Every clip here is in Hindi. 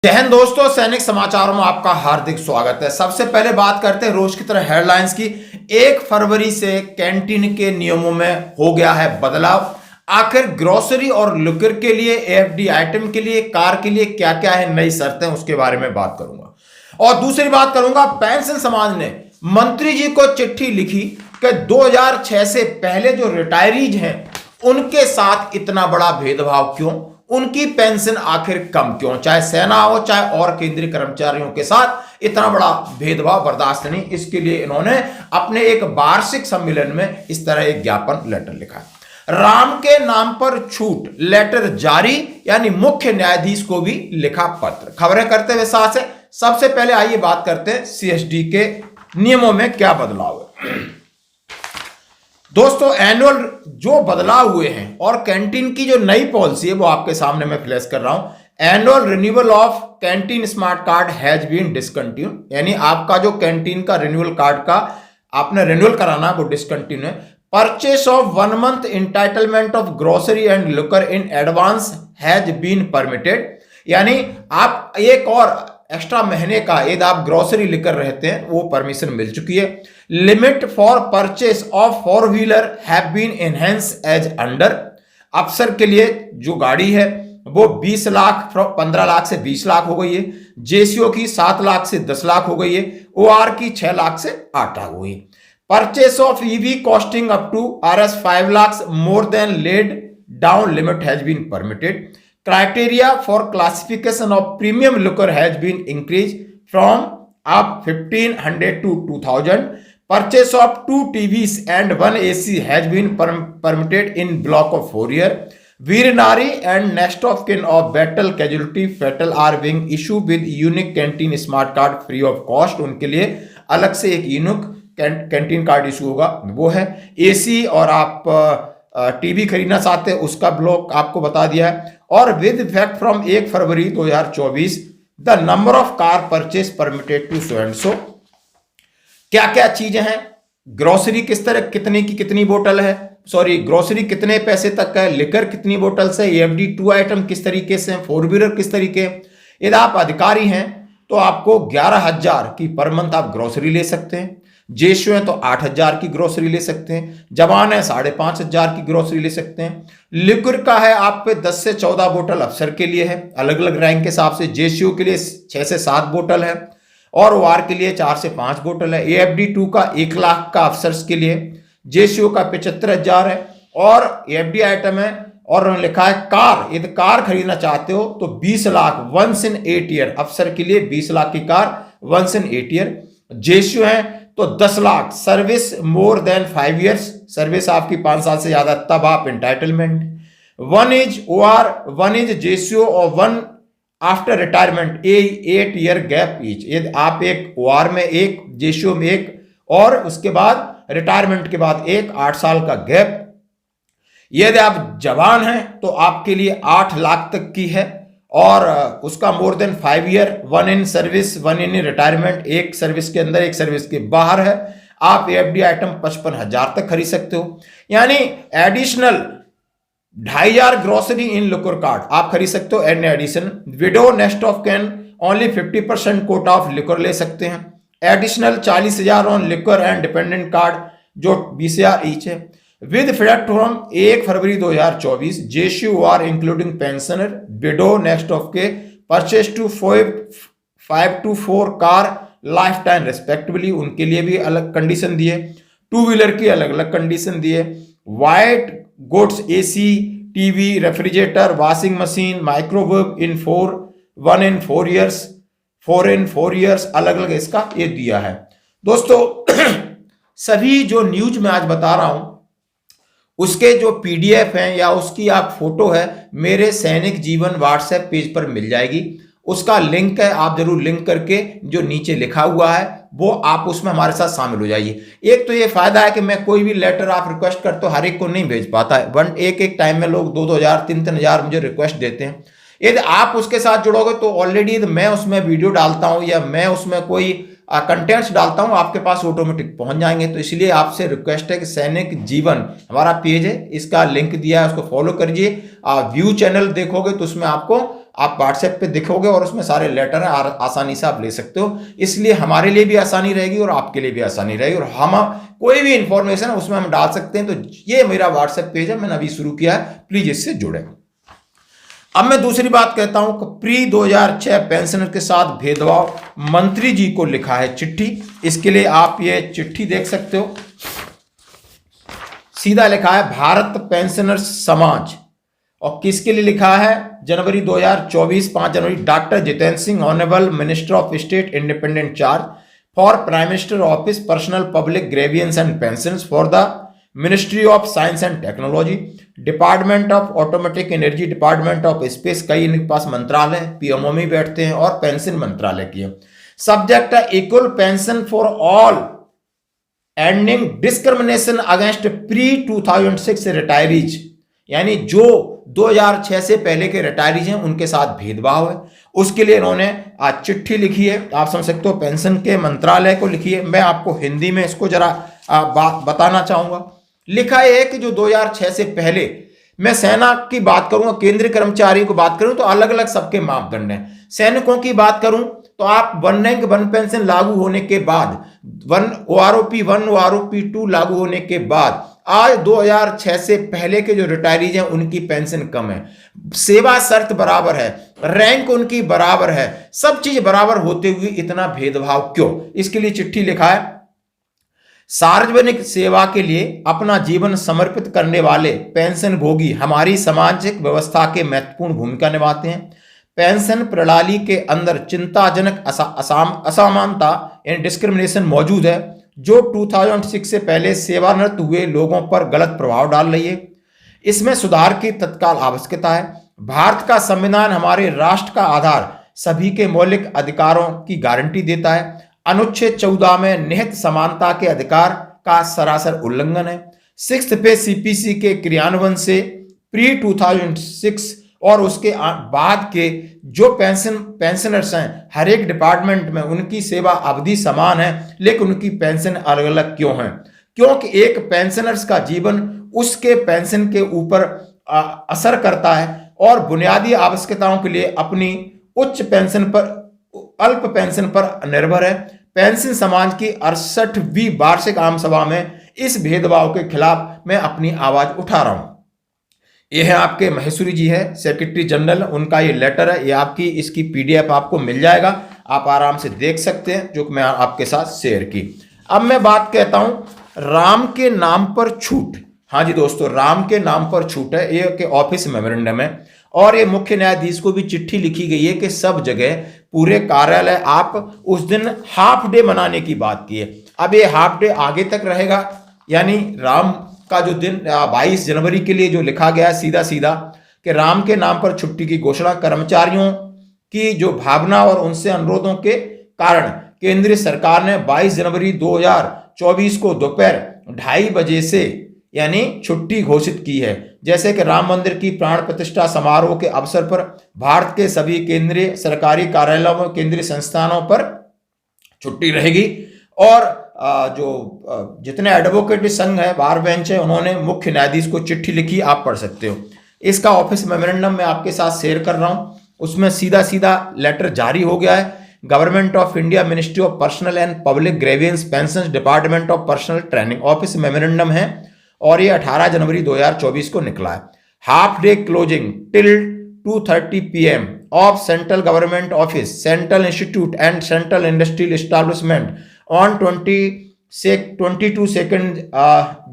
जय हिंद दोस्तों, सैनिक समाचारों में आपका हार्दिक स्वागत है। सबसे पहले बात करते हैं रोज की तरह हेडलाइंस की। 1 फरवरी से कैंटीन के नियमों में हो गया है बदलाव। आखिर ग्रोसरी और लिकर के लिए, एफडी आइटम के लिए, कार के लिए क्या क्या है नई शर्तें, उसके बारे में बात करूंगा। और दूसरी बात करूंगा, पेंशन समाज ने मंत्री जी को चिट्ठी लिखी कि 2006 से पहले जो रिटायरीज हैं उनके साथ इतना बड़ा भेदभाव क्यों, उनकी पेंशन आखिर कम क्यों, चाहे सेना हो चाहे और केंद्रीय कर्मचारियों के साथ इतना बड़ा भेदभाव बर्दाश्त नहीं। इसके लिए इन्होंने अपने एक वार्षिक सम्मेलन में इस तरह एक ज्ञापन लेटर लिखा है। राम के नाम पर छूट लेटर जारी, यानी मुख्य न्यायाधीश को भी लिखा पत्र। खबरें करते हुए साथ है। सबसे पहले आइए बात करते हैं सीएसडी के नियमों में क्या बदलाव है। दोस्तों, एनुअल जो बदलाव हुए हैं और कैंटीन की जो नई पॉलिसी है वो आपके सामने मैं फ्लैश कर रहा हूं। Annual renewal of canteen smart card has been discontinue, यानी आपका जो कैंटीन का रिन्यूअल कार्ड का आपने रिन्यूअल कराना वो डिसकंटिन्यू है। Purchase of 1 month entitlement of grocery and liquor in advance has been permitted, यानी आप एक और एक्स्ट्रा महीने का यदि आप ग्रोसरी लेकर रहते हैं वो परमिशन मिल चुकी है। Limit for purchase of 4 wheeler have been enhance as under, अफसर के लिए जो गाड़ी है वो 20 लाख 15 लाख से 20 लाख हो गई है। जेसीओ की 7 लाख से 10 लाख हो गई है। ओआर की 6 लाख से 8 लाख हो गई। Purchase of EV costing up to RS 5 lakh more than laid down limit has been permitted. Criteria for classification of premium liquor has been increased from up 1500 to 2000. Purchase of 2 TVs and 1 AC has been permitted in block of 4 year. Veer Nari and next of kin of battle casualty fatal are being issued with unique canteen smart card free of cost. उनके लिए अलग से एक यूनिक कैंटीन कार्ड इशू होगा, वो है। AC और आप टीवी खरीदना चाहते हैं उसका ब्लॉक आपको बता दिया है। और with effect from 1 February 2024 the number of car purchase permitted to so and so. क्या क्या चीजें हैं, ग्रोसरी किस तरह कितने की कितनी बोतल है, सॉरी ग्रोसरी कितने पैसे तक का है, लिकर कितनी बोतल से, एफडी 2 आइटम किस तरीके से, 4 व्हीलर किस तरीके। यदि आप अधिकारी हैं तो आपको 11,000 की पर मंथ आप ग्रोसरी ले सकते हैं। जेशो है तो 8,000 की ग्रोसरी ले सकते हैं। जवान है 5,500 की ग्रोसरी ले सकते हैं। लिक्विड का है आप पे 10 से 14 बोतल अफसर के लिए है, अलग अलग रैंक के हिसाब से। जेसीओ के लिए 6 से 7 बोतल है और ओआर के लिए 4 से 5 बोतल है। एफडी 2 का 1 लाख का अफसर्स के लिए, जेसीओ का 75,000 है और एफडी आइटम है। और उन्होंने लिखा है कार, यदि कार खरीदना चाहते हो तो 20 लाख 1 in 8 ईयर, अफसर के लिए 20 लाख की कार 1 in 8 ईयर। जेसीओ है तो 10 lakh, service more than 5 years, service आपकी 5 साल से ज्यादा तब आप entitlement. 1 is OR, 1 is JCO और 1 after retirement, 8 year gap each. यदि आप एक ओआर में एक, जेसीओ में एक और उसके बाद रिटायरमेंट के बाद एक, 8 साल का गैप। यदि आप जवान हैं तो आपके लिए 8 लाख तक की है और उसका more than 5 year, 1 in service 1 in retirement, एक सर्विस के अंदर एक सर्विस के बाहर है। आप एफडी आइटम 55,000 तक खरीद सकते हो, यानी additional 2,500 grocery in liquid card आप खरीद सकते हो। An addition widow next of can only 50% quota of liquid ले सकते हैं। Additional 40,000 on liquid and dependent card जो 20,000 ईच है। With effect from 1 February 2024 JCO OR including pensioner widow next of के purchase to 5 to 4 car life time respectively, उनके लिए भी अलग कंडीशन दिए। 2 व्हीलर की अलग अलग कंडीशन दिए। White goods AC, TV, refrigerator, washing machine, microwave in 1 in 4 years, 4 in 4 years, अलग अलग इसका ये दिया है। दोस्तों सभी जो न्यूज में आज बता रहा हूं उसके जो पीडीएफ हैं या उसकी आप फोटो है मेरे सैनिक जीवन व्हाट्सएप पेज पर मिल जाएगी। उसका लिंक है, आप जरूर लिंक करके जो नीचे लिखा हुआ है वो आप उसमें हमारे साथ शामिल हो जाइए। एक तो ये फायदा है कि मैं कोई भी लेटर आप रिक्वेस्ट करते हो हर एक को नहीं भेज पाता है। एक टाइम में लोग 2,000 3,000 मुझे रिक्वेस्ट देते हैं। यदि आप उसके साथ जुड़ोगे तो ऑलरेडी मैं उसमें वीडियो डालता हूं या मैं उसमें कोई कंटेंट्स डालता हूं आपके पास ऑटोमेटिक पहुंच जाएंगे। तो इसलिए आपसे रिक्वेस्ट है कि सैनिक जीवन हमारा पेज है, इसका लिंक दिया है, उसको फॉलो करिए। व्यू चैनल देखोगे तो उसमें आपको आप व्हाट्सएप पे दिखोगे और उसमें सारे लेटर हैं, आसानी से आप ले सकते हो। इसलिए हमारे लिए भी आसानी रहेगी और आपके लिए भी आसानी रहेगी, और हम कोई भी इंफॉर्मेशन है उसमें हम डाल सकते हैं। तो ये मेरा व्हाट्सएप पेज है, मैंने अभी शुरू किया है, प्लीज इससे जुड़े। अब मैं दूसरी बात कहता हूं कि प्री 2006 पेंशनर के साथ भेदभाव, मंत्री जी को लिखा है चिट्ठी। इसके लिए आप ये चिट्ठी देख सकते हो, सीधा लिखा है भारत पेंशनर्स समाज, और किसके लिए लिखा है, जनवरी 2024 5 जनवरी, doctor Jitendra Singh, honourable minister of state independent charge for prime minister office personnel public grievances and pensions for the ministry of science and technology, department of automatic energy, department of space, कई इनके पास मंत्रालय, पीएमओ में बैठते हैं, और पेंशन मंत्रालय की है। सब्जेक्ट है equal pension for all ending discrimination against pre 2006 retirees, यानी जो 2006 से पहले के रिटायरीज हैं उनके साथ भेदभाव है, उसके लिए इन्होंने आज चिट्ठी लिखी है। आप समझ सकते हो पेंशन के मंत्रालय को लिखी है। मैं आपको हिंदी में इसको जरा बात बताना चाहूंगा। लिखा है कि जो 2006 से पहले, मैं सेना की बात करूंगा, केंद्रीय कर्मचारी को बात करूं तो अलग अलग सबके मापदंड हैं। सैनिकों की बात करूं तो आप वन रैंक वन पेंशन लागू होने के बाद, OROP 1 OROP 2 लागू होने के बाद आज 2006 से पहले के जो रिटायरीज हैं उनकी पेंशन कम है, सेवा शर्त बराबर है, रैंक उनकी बराबर है, सब चीज बराबर होते हुए इतना भेदभाव क्यों? इसके लिए चिट्ठी लिखा है। सार्वजनिक सेवा के लिए अपना जीवन समर्पित करने वाले पेंशन भोगी हमारी सामाजिक व्यवस्था के महत्वपूर्ण भूमिका निभाते हैं। पेंशन प्रणाली के अंदर चिंताजनक असमानता एंड डिस्क्रिमिनेशन मौजूद है जो 2006 से पहले सेवानिवृत्त हुए लोगों पर गलत प्रभाव डाल रही है। इसमें सुधार की तत्काल आवश्यकता है। भारत का संविधान हमारे राष्ट्र का आधार सभी के मौलिक अधिकारों की गारंटी देता है। अनुच्छेद 14 में निहित समानता के अधिकार का सरासर उल्लंघन है। 6th पे सीपीसी के क्रियान्वयन से प्री 2006 और उसके बाद के जो पेंशनर्स हैं हर एक डिपार्टमेंट में उनकी सेवा अवधि समान है, लेकिन उनकी पेंशन अलग अलग क्यों है? क्योंकि एक पेंशनर्स का जीवन उसके पेंशन के ऊपर असर करता है और बुनियादी आवश्यकताओं के लिए अपनी उच्च पेंशन पर अल्प पेंशन पर निर्भर है। पेंशन समाज की 68वीं वार्षिक आम सभा में इस भेदभाव के खिलाफ मैं अपनी आवाज उठा रहा हूं। यह है आपके महेश्वरी जी है, सेक्रेटरी जनरल, उनका ये लेटर है, ये आपकी इसकी पीडीएफ आपको मिल जाएगा, आप आराम से देख सकते हैं, जो कि मैं आपके साथ शेयर की। अब मैं बात कहता हूं राम के नाम पर छूट। हाँ जी दोस्तों, राम के नाम पर छूट है, ये के ऑफिस मेमोरेंडम है, और ये मुख्य न्यायाधीश को भी चिट्ठी लिखी गई है कि सब जगह पूरे कार्यालय आप उस दिन हाफ डे मनाने की बात की है। अब ये हाफ डे आगे तक रहेगा, यानी राम का जो दिन 22 जनवरी के लिए जो लिखा गया है सीधा सीधा कि राम के नाम पर छुट्टी की घोषणा, कर्मचारियों की जो भावना और उनसे अनुरोधों के कारण केंद्रीय सरकार ने 22 जनवरी 2024 को दोपहर 2:30 बजे से यानी छुट्टी घोषित की है। जैसे कि राम मंदिर की प्राण प्रतिष्ठा समारोह के अवसर पर भारत के सभी केंद्रीय सरकारी कार्यालयों में, केंद्रीय संस्थानों पर छुट्टी रहेगी। और जो जितने एडवोकेट संघ है, बार बेंच है, उन्होंने मुख्य न्यायाधीश को चिट्ठी लिखी, आप पढ़ सकते हो। इसका ऑफिस मेमोरेंडम मैं आपके साथ शेयर कर रहा हूं, उसमें सीधा सीधा लेटर जारी हो गया है। Government of India, ministry of personnel and public grievances pension, department of personnel training, office memorandum है, और ये 18 जनवरी 2024 को निकला है। Half day closing till 2:30 PM of central government office, central institute and central industrial establishment on 22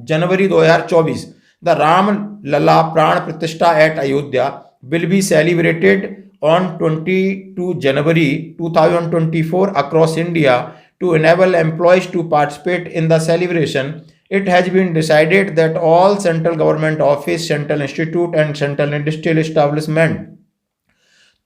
जनवरी 2024। The Ram Lalla Pran Pratishtha at Ayodhya will be celebrated on 22 January 2024 across India to enable employees to participate in the celebration. It has been decided that all central government office, central institute and central industrial establishment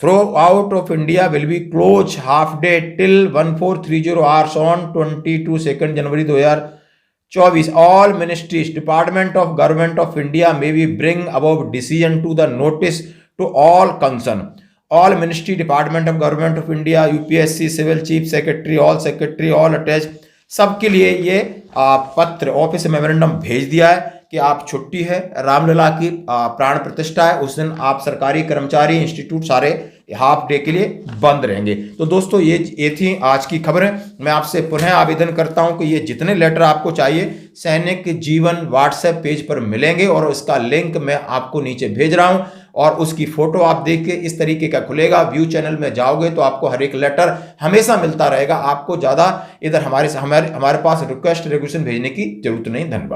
throughout of India will be closed half day till 1430 hours on 22 January 2024. All ministries, department of government of India may be bring above decision to the notice to all concerned. All ministry, department of government of India, UPSC, civil chief secretary, all attached, सबके लिए ये पत्र ऑफिस मेमोरेंडम भेज दिया है कि आप छुट्टी है, रामलला की प्राण प्रतिष्ठा है, उस दिन आप सरकारी कर्मचारी इंस्टीट्यूट सारे हाफ डे के लिए बंद रहेंगे। तो दोस्तों ये थी आज की खबरें। मैं आपसे पुनः आवेदन करता हूं कि ये जितने लेटर आपको चाहिए सैनिक जीवन व्हाट्सएप पेज पर मिलेंगे और इसका लिंक मैं आपको नीचे भेज रहा हूं और उसकी फोटो आप देख के इस तरीके का खुलेगा। व्यू चैनल में जाओगे तो आपको हर एक लेटर हमेशा मिलता रहेगा। आपको ज्यादा इधर हमारे पास रिक्वेस्ट रेगुलेशन भेजने की जरूरत नहीं। धन्यवाद।